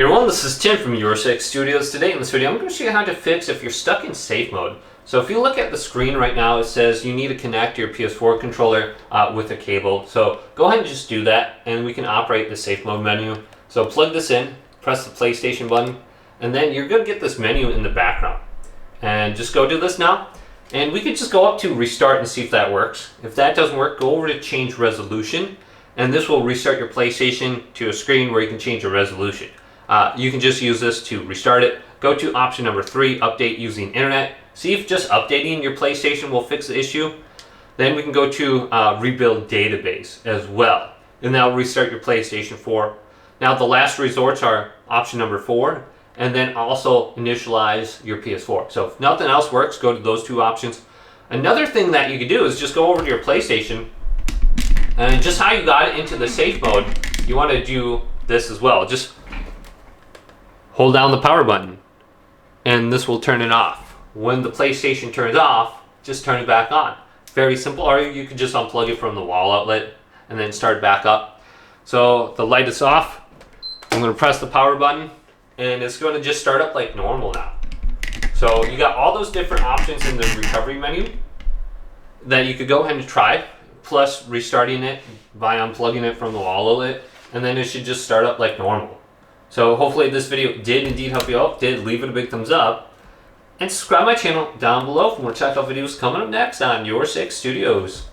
Hey everyone, this is Tim from DualShock Studios. Today in this video, I'm going to show you how to fix if you're stuck in safe mode. So if you look at the screen right now, it says you need to connect your PS4 controller with a cable. So go ahead and just do that, and we can operate the safe mode menu. So plug this in, press the PlayStation button, and then you're going to get this menu in the background. And just go do this now. And we can just go up to restart and see if that works. If that doesn't work, go over to change resolution, and this will restart your PlayStation to a screen where you can change your resolution. You can just use this to restart it. Go to option number 3, update using internet. See if just updating your PlayStation will fix the issue. Then we can go to rebuild database as well, and that will restart your PlayStation 4. Now the last resorts are option number 4, and then also initialize your PS4. So if nothing else works, go to those two options. Another thing that you can do is just go over to your PlayStation, and just how you got it into the safe mode, you want to do this as well. Just hold down the power button, and this will turn it off. When the PlayStation turns off, just turn it back on. Very simple, or you can just unplug it from the wall outlet and then start it back up. So the light is off. I'm going to press the power button, and it's going to just start up like normal now. So you got all those different options in the recovery menu that you could go ahead and try, plus restarting it by unplugging it from the wall outlet, and then it should just start up like normal. So hopefully this video did indeed help you out. Did, leave it a big thumbs up. And subscribe to my channel down below for more tech videos coming up next on DualShock Studios.